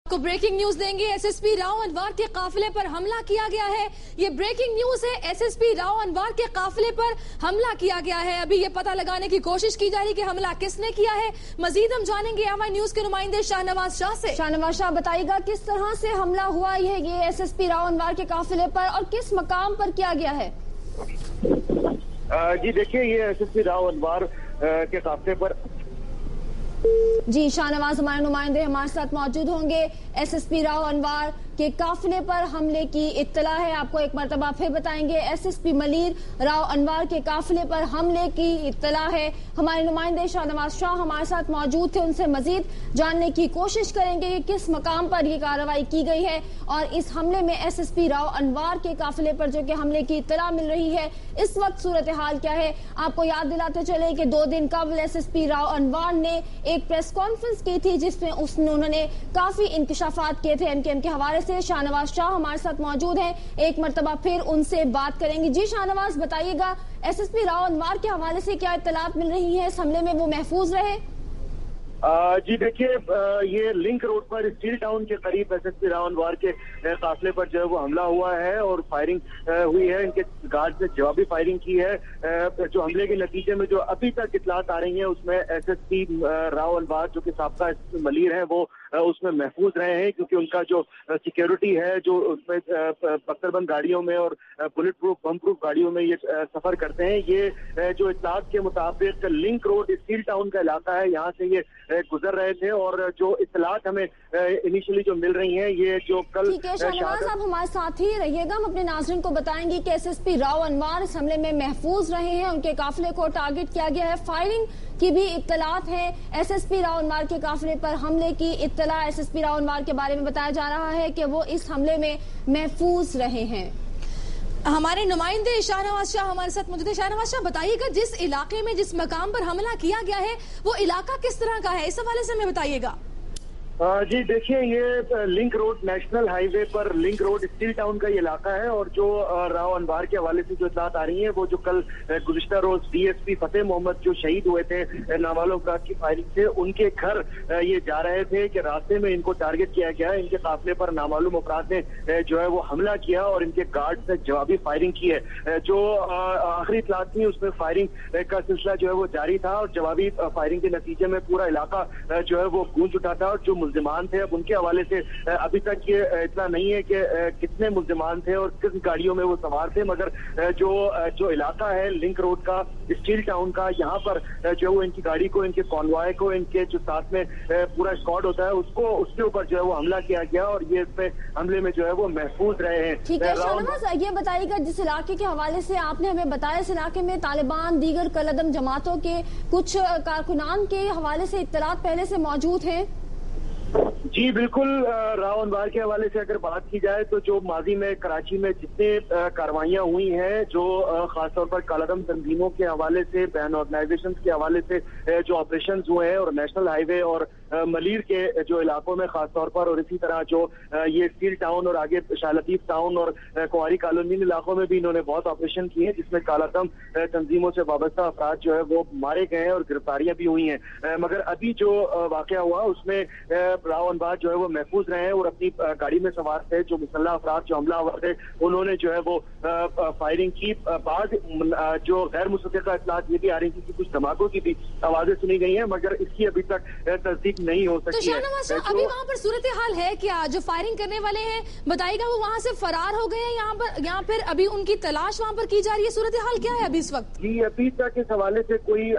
को breaking news देंगे। SSP Rao Anwar के काफिले पर हमला किया गया है। ये ब्रेकिंग न्यूज है। एसएसपी राव अनवर के काफिले पर हमला किया गया है। अभी ये पता लगाने की कोशिश की जा रही है कि हमला किसने किया है। मजीद हम जानेंगे एमआई न्यूज के नुमाइंदे शाहनवाज शाह से। शाहनवाज शाह, बताइएगा किस तरह से हमला हुआ है ये एसएसपी राव अनवर के काफिले पर और किस मकाम पर किया गया है? जी देखिए, ये एसएसपी राव अनवर के काफिले पर जी शाहनवाज, हमारे नुमाइंदे हमारे साथ मौजूद होंगे। एसएसपी राव अनवर के काफिले पर हमले की इत्तला है, आपको एक मरतबा फिर बताएंगे। एसएसपी मलिर राव अनवर के काफिले पर हमले की इत्तला है। हमारे नुमाइंदे शाहनवाज शाह हमारे साथ मौजूद थे, उनसे मजीद जानने की कोशिश करेंगे कि किस मकाम पर ये कार्रवाई की गई है और इस हमले में एसएसपी राव अनवर के काफिले पर जो कि हमले की इत्तला मिल रही है, इस वक्त सूरत हाल क्या है। आपको याद दिलाते चले कि 2 दिन कबल एसएसपी राव अनवर ने एक प्रेस कॉन्फ्रेंस की थी जिसमें उन्होंने काफी इंकशाफात किए थे एमकेएम के हवाले से। शाहनवाज शाह हमारे साथ मौजूद हैं, एक मरतबा फिर उनसे बात करेंगे। जी शाहनवाज, बताइएगा एसएसपी राव अनवर के हवाले से क्या इत्तलात मिल रही है इस हमले में, वो महफूज रहे? जी देखिए, ये लिंक रोड पर स्टील टाउन के करीब एसएसपी राव अनवर के काफिले पर जो है वो हमला हुआ है और फायरिंग हुई है। इनके गार्ड ने जवाबी फायरिंग की है। जो हमले के नतीजे में जो अभी तक इत्तलात आ रही हैं उसमें एसएसपी राव अनवर जो कि साबका एसएसपी मलिर हैं वो उसमें महफूज रहे हैं, क्योंकि उनका जो सिक्योरिटी है जो उसमें बख्तरबंद गाड़ियों में और बुलेट प्रूफ बम प्रूफ गाड़ियों में ये सफर करते हैं। ये जो इत्तलात के मुताबिक लिंक रोड स्टील टाउन का इलाका है, यहाँ से ये गुजर रहे थे और जो इत्तलात हमें इनिशियली जो मिल रही हैं, ये जो कल ठीक है शाहनवाज, आप हमारे साथ ही रहिएगा। हम अपने नाज़रीन को बताएंगे कि एसएसपी राव अनवर इस हमले में महफूज रहे हैं, उनके काफिले को टारगेट किया गया है। फायरिंग की भी इत्तलात है। एसएसपी राव अनवर के काफिले पर हमले की इत्तला एसएसपी राव अनवर के बारे में बताया जा रहा है कि वो इस हमले में महफूज रहे हैं। हमारे नुमाइंदे शाहनवाज शाह हमारे साथ मौजूद है। शाहनवाज शाह, बताइएगा जिस इलाके में जिस मकाम पर हमला किया गया है वो इलाका किस तरह का है, इस हवाले से हमें बताइएगा। जी देखिए, ये लिंक रोड नेशनल हाईवे पर लिंक रोड स्टील टाउन का ये इलाका है और जो राव अनवर के हवाले से जो इत्तलात आ रही है वो जो कल गुज़िश्ता रोज डीएसपी फतेह मोहम्मद जो शहीद हुए थे नामालूम अफराद की फायरिंग से, उनके घर ये जा रहे थे कि रास्ते में इनको टारगेट किया गया। इनके काफिले पर नामालूम अफराद ने जो है वो हमला किया और इनके गार्ड से जवाबी फायरिंग की है। जो आखिरी इत्तलात थी उसमें फायरिंग का सिलसिला जो है वो जारी था और जवाबी फायरिंग के नतीजे में पूरा इलाका जो है वो गूंज उठा था और जो मुल्जिमान थे, अब उनके हवाले से अभी तक ये इतना नहीं है कि कितने मुल्जिमान थे और किस गाड़ियों में वो सवार थे, मगर जो इलाका है लिंक रोड का स्टील टाउन का, यहाँ पर जो है वो इनकी गाड़ी को, इनके कॉन्वॉय को, इनके जो साथ में पूरा स्क्वाड होता है उसके ऊपर जो है वो हमला किया गया और ये इसमें हमले में जो है वो महफूज रहे हैं। ठीक है शाहनवाज, ये बताइएगा जिस इलाके के हवाले से आपने हमें बताया, इस इलाके में तालिबान दीगर कलअदम जमातों के कुछ कारकुनान के हवाले से इत्तलात पहले से मौजूद हैं? जी बिल्कुल, राव अनवर के हवाले से अगर बात की जाए तो जो माजी में कराची में जितने कार्रवाइयां हुई हैं, जो खासतौर पर कालादम तंजीमों के हवाले से, बैन ऑर्गेनाइजेशन के हवाले से जो ऑपरेशन हुए हैं और नेशनल हाईवे और मलिर के जो इलाकों में खासतौर पर, और इसी तरह जो ये स्टील टाउन और आगे शाह लतीफ टाउन और कुंवारी कॉलोनी इलाकों में भी इन्होंने बहुत ऑपरेशन किए हैं जिसमें कालादम तंजीमों से वाबस्ता अफराद जो है वो मारे गए हैं और गिरफ्तारियां भी हुई हैं। मगर अभी जो वाकया हुआ उसमें राव अनवर जो है वो महफूज रहे हैं और अपनी गाड़ी में सवार थे जो मुसल्लह अफराद जो हमलावर थे उन्होंने जो है वो फायरिंग की। बाद जो गैर मुसद्दिक़ा इत्तलात ये भी आ रही थी कि कुछ धमाकों की भी आवाजें सुनी गई हैं, मगर इसकी अभी तक तस्दीक नहीं हो सकती। तो शाहनवाज, अभी वहाँ पर सूरत हाल है क्या? जो फायरिंग करने वाले हैं बताइएगा वो वहाँ से फरार हो गए हैं, यहाँ पर अभी उनकी तलाश वहाँ पर की जा रही है, सूरत हाल क्या है अभी इस वक्त? जी अभी तक इस हवाले से कोई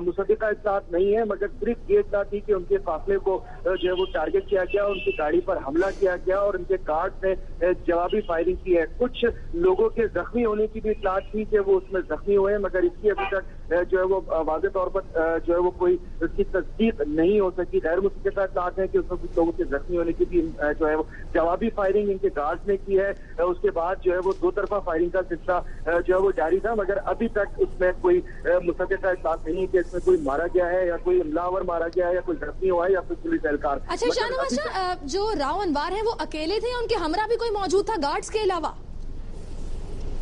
मुसद्दिक़ा इत्तलात नहीं है, मगर सिर्फ ये इत्तला थी कि उनके काफिले को जो है वो टारगेट किया गया, उनकी गाड़ी पर हमला किया गया और उनके गार्ड ने जवाबी फायरिंग की है। कुछ लोगों के जख्मी होने की भी इत्तलात थी कि वो उसमें जख्मी हुए, मगर इसकी अभी तक जो है वो वाज़ेह तौर पर जो है वो कोई उसकी तस्दीक नहीं हो सकी। गैर मुतफ़िक़ा इत्तलात है कि उसमें कुछ लोगों के जख्मी होने की भी जो है वो जवाबी फायरिंग इनके गार्ड ने की है। उसके बाद जो है वो 2 तरफा फायरिंग का सिलसिला जो है वो जारी था, मगर अभी तक उसमें कोई मुतफ़िक़ा इत्तलात नहीं है कि इसमें कोई मारा गया है या कोई हमलावर मारा गया है या कोई जख्मी हुआ है या कोई पुलिस एहलकार। अच्छा शाहनवाज शाह, जो राव अनवर है वो अकेले थे या उनके हमरा भी कोई मौजूद था गार्ड्स के अलावा?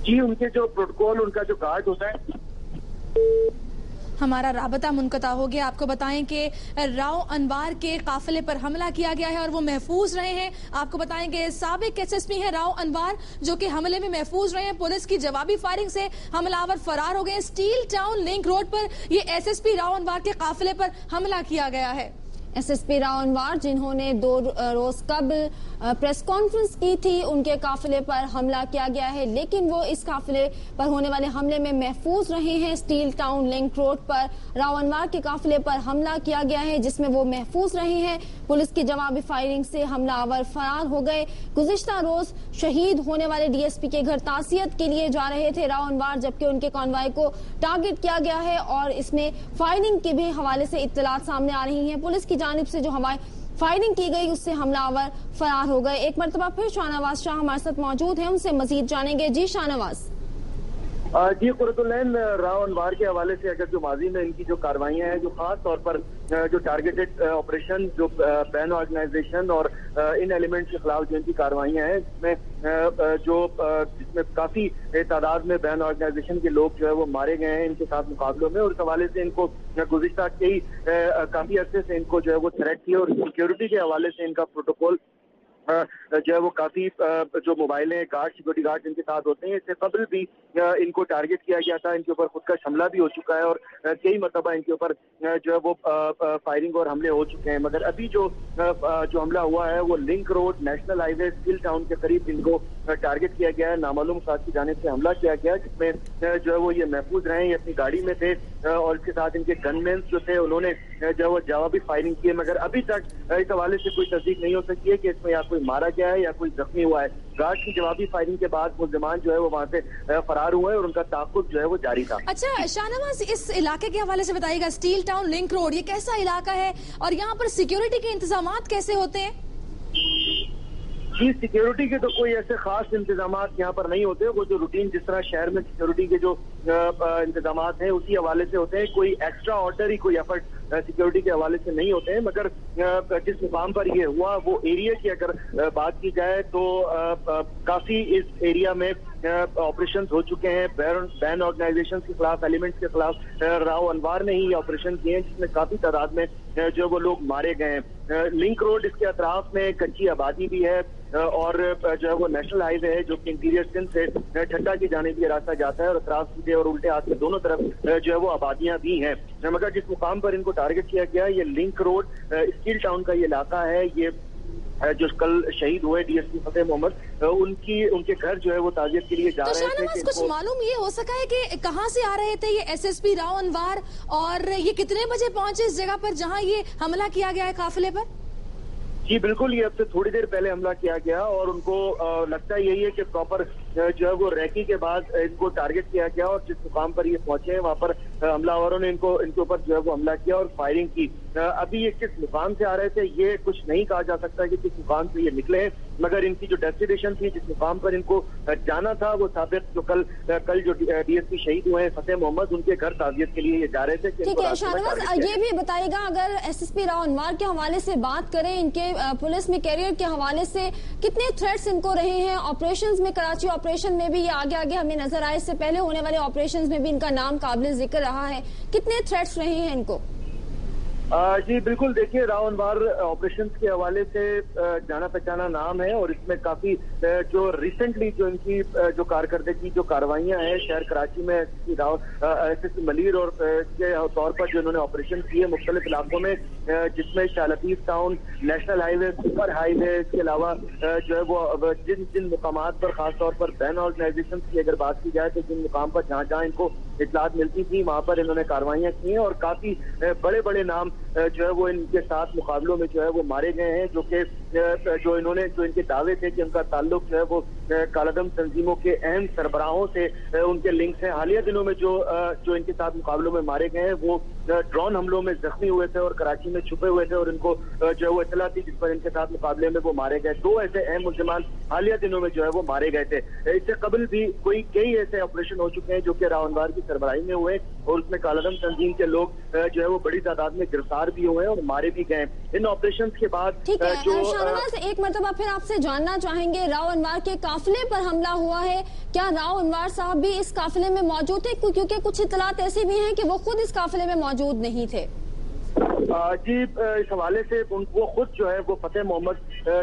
जी उनके जो प्रोटोकॉल, उनका जो गार्ड होता है हमारा राबता मुनक़ता हो गया। आपको बताएं कि राव अनवार के काफिले पर हमला किया गया है और वो महफूज रहे हैं। आपको बताएं कि साबिक एसएसपी है राव अनवार, जो कि हमले में महफूज रहे हैं। पुलिस की जवाबी फायरिंग से हमलावर फरार हो गए। स्टील टाउन लिंक रोड पर ये एसएसपी राव अनवार के काफिले पर हमला किया गया है। एसएसपी राव अनवार, जिन्होंने 2 रोज कबल प्रेस कॉन्फ्रेंस की थी, उनके काफिले पर हमला किया गया है, लेकिन वो इस काफिले पर होने वाले हमले में महफूज रहे हैं। स्टील टाउन लिंक रोड पर राव अनवार के काफिले पर हमला किया गया है, जिसमें वो महफूज रहे हैं। पुलिस की जवाबी फायरिंग से हमलावर फरार हो गए। गुज़िश्ता रोज शहीद होने वाले डीएसपी के घर ताज़ियत के लिए जा रहे थे राव अनवार, जबकि उनके कॉन्वॉय को टारगेट किया गया है और इसमें फायरिंग के भी हवाले से इत्तलात सामने आ रही हैं। पुलिस की जानिब से जो हवाई फायरिंग की गई, उससे हमलावर फरार हो गए। एक मरतबा फिर शाहनवाज शाह हमारे साथ मौजूद हैं, उनसे मजीद जानेंगे। जी शाहनवाज। जी कुरतुलैन, राव अनवार के हवाले से अगर जो माजी में इनकी जो कार्रवाइयां हैं, जो खास तौर पर जो टारगेटेड ऑपरेशन, जो बैन ऑर्गेनाइजेशन और इन एलिमेंट्स के खिलाफ जो इनकी कार्रवाइयां हैं, जिसमें काफी तादाद में बैन ऑर्गेनाइजेशन के लोग जो है वो मारे गए हैं इनके साथ मुकाबलों में, और इस हवाले से इनको गुज़िश्ता काफी अरसे से इनको जो है वो थ्रेट थी, और सिक्योरिटी के हवाले से इनका प्रोटोकॉल जो है वो काफी जो मोबाइलें गार्ड, सिक्योरिटी गार्ड इनके साथ होते हैं, इससे कबल भी इनको टारगेट किया गया था। इनके ऊपर खुद का हमला भी हो चुका है और कई मरतबा इनके ऊपर जो है वो फायरिंग और हमले हो चुके हैं। मगर अभी जो हमला हुआ है वो link road national highway steel town के करीब इनको टारगेट किया गया है। नामालूम अफराद की जानिब से हमला किया गया, जिसमें जो है वो ये महफूज रहे, ये अपनी गाड़ी में थे और इसके साथ इनके गनमैन जो थे उन्होंने जो है वो जवाबी फायरिंग की है। मगर अभी तक इस हवाले से कोई तस्दीक नहीं हो सकी है कि इसमें या कोई मारा गया है या कोई जख्मी हुआ है। गार्ड की जवाबी फायरिंग के बाद मुल्जिमान जो है वो वहाँ से फरार हुआ है और उनका ताक़ुब जो है वो जारी था। अच्छा शाहनवाज, इस इलाके के हवाले से बताइएगा, स्टील टाउन लिंक रोड ये कैसा इलाका है और यहाँ पर सिक्योरिटी के इंतजामात कैसे होते हैं? जी, सिक्योरिटी के तो कोई ऐसे खास इंतजाम यहाँ पर नहीं होते। वो जो रूटीन जिस तरह शहर में सिक्योरिटी के जो इंतजाम हैं उसी हवाले से होते हैं। कोई एक्स्ट्रा ऑर्डनरी कोई एफर्ट सिक्योरिटी के हवाले से नहीं होते हैं। मगर जिस मुकाम पर ये हुआ वो एरिया की अगर बात की जाए तो काफी इस एरिया में ऑपरेशन हो चुके हैं। बैन ऑर्गेनाइजेशन के खिलाफ, एलिमेंट्स के खिलाफ राव अनवार ने ही ऑपरेशन किए हैं, जिसमें काफी तादाद में जो वो लोग मारे गए हैं। लिंक रोड, इसके अतराफ में कच्ची आबादी भी है और जो है वो नेशनल हाईवे है, जो कि इंटीरियर सिंध से ठट्टा की जानिब ये रास्ता जाता है और अतराफ सीधे और उल्टे हाथ में दोनों तरफ जो है वो आबादियां भी हैं। मगर जिस मुकाम पर इनको टारगेट किया गया, ये लिंक रोड स्टील टाउन का ये इलाका है। ये जो कल शहीद हुए डीएसपी फतेह मोहम्मद, उनके घर जो है वो ताजियत के लिए जा रहे थे। कुछ मालूम ये हो सका है कि कहां से आ रहे थे ये एसएसपी राव अनवार और ये कितने बजे पहुंचे इस जगह पर जहां ये हमला किया गया है काफिले पर? जी बिल्कुल, ये अब से थोड़ी देर पहले हमला किया गया और उनको लगता यही है कि प्रॉपर जो है वो रैकी के बाद इनको टारगेट किया गया और जिस मुकाम पर ये पहुंचे हैं वहां पर हमलावरों ने इनके ऊपर जो है वो हमला किया और फायरिंग की। अभी ये किस मुकाम से आ रहे थे ये कुछ नहीं कहा जा सकता कि किस मुकाम से ये निकले हैं, मगर इनकी जो डेस्टिनेशन थी, जिस मुकाम पर इनको जाना था, वो साबिक जो कल जो डीएसपी शहीद हुए हैं फतेह मोहम्मद, उनके घर ताजियत के लिए ये जा रहे थे। ठीक है शाहनवाज, ये भी बताइएगा, अगर एसएसपी राव अनवार के हवाले से बात करें, इनके पुलिस में कैरियर के हवाले से कितने थ्रेट्स इनको रहे हैं? ऑपरेशंस में, कराची ऑपरेशन में भी ये आगे हमें नजर आए, इससे पहले होने वाले ऑपरेशंस में भी इनका नाम काबिल जिक्र रहा है। कितने थ्रेट्स रहे हैं इनको? जी बिल्कुल, देखिए राव अनवार ऑपरेशंस के हवाले से जाना पहचाना नाम है और इसमें काफी जो रिसेंटली जो इनकी जो कारकर्दगी, जो कार्रवाइयां हैं शहर कराची में एसएसपी मलीर और के तौर पर जो इन्होंने ऑपरेशन किए मुख्तलिफ इलाकों में, जिसमें Shah Latif town, national highway, super highway, इसके अलावा जो है वो जिन मुकामात पर खासतौर पर बैन ऑर्गेनाइजेशन की अगर बात की जाए तो जिन मुकाम पर जहाँ इनको इतलात मिलती थी वहां पर इन्होंने कार्रवाइयां की हैं और काफी बड़े बड़े नाम जो है वो इनके साथ मुकाबलों में जो है वो मारे गए हैं, जो इनके दावे थे कि उनका ताल्लुक जो है वो कालादम तंजीमों के अहम सरबराहों से उनके लिंक्स हैं। हालिया दिनों में जो इनके साथ मुकाबलों में मारे गए हैं वो ड्रोन हमलों में जख्मी हुए थे और कराची में छुपे हुए थे और इनको जो है वो इतला थी, जिस पर इनके साथ मुकाबले में वो मारे गए। 2 ऐसे अहम मुल्जिमान हालिया दिनों में जो है वो मारे गए थे। इससे कबल भी कई ऐसे ऑपरेशन हो चुके हैं जो कि राव अनवार की सरबराही में हुए, और उसमें कालादम तंजीम के लोग जो है वो बड़ी तादाद में गिरफ्तार भी हुए हैं और मारे भी गए। इन ऑपरेशन के बाद ठीक है शाहनवाज, एक मरतबा फिर आपसे जानना चाहेंगे, राव अनवर के काफिले पर हमला हुआ है, क्या राव अनवर साहब भी इस काफिले में मौजूद थे? क्योंकि कुछ इतलात ऐसी भी हैं कि वो खुद इस काफिले में मौजूद नहीं थे। जी, इस हवाले से वो खुद जो है वो फतेह मोहम्मद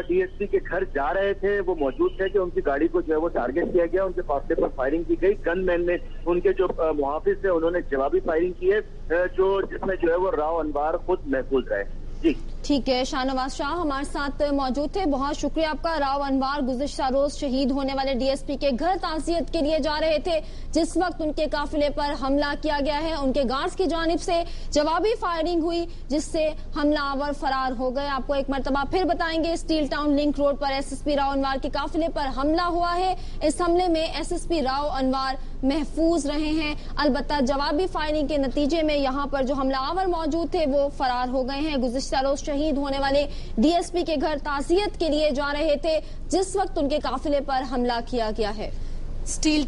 डीएसपी के घर जा रहे थे, वो मौजूद थे कि उनकी गाड़ी को जो है वो टारगेट किया गया, उनके काफिले पर फायरिंग की गई। गनमैन ने, उनके जो मुहाफिज थे, उन्होंने जवाबी फायरिंग की है, जिसमें जो है वो राव अनवर खुद महफूज रहे। जी ठीक है, शाहनवाज शाह हमारे साथ मौजूद थे, बहुत शुक्रिया आपका। राव अनवर गुज़िश्ता रोज शहीद होने वाले डीएसपी के घर ताज़ियत के लिए जा रहे थे जिस वक्त उनके काफिले पर हमला किया गया है। उनके गार्ड्स की जानिब से जवाबी फायरिंग हुई जिससे हमलावर फरार हो गए। आपको एक मरतबा फिर बताएंगे, स्टील टाउन लिंक रोड पर एसएसपी राव अनवर के काफिले पर हमला हुआ है। इस हमले में एसएसपी राव अनवर महफूज रहे हैं, अलबत्ता जवाबी फायरिंग के नतीजे में यहाँ पर जो हमलावर मौजूद थे वो फरार हो गए हैं। गुज़िश्ता रोज शहीद होने वाले डीएसपी के घर ताज़ियत के लिए जा रहे थे जिस वक्त उनके काफिले पर हमला किया गया है। स्टील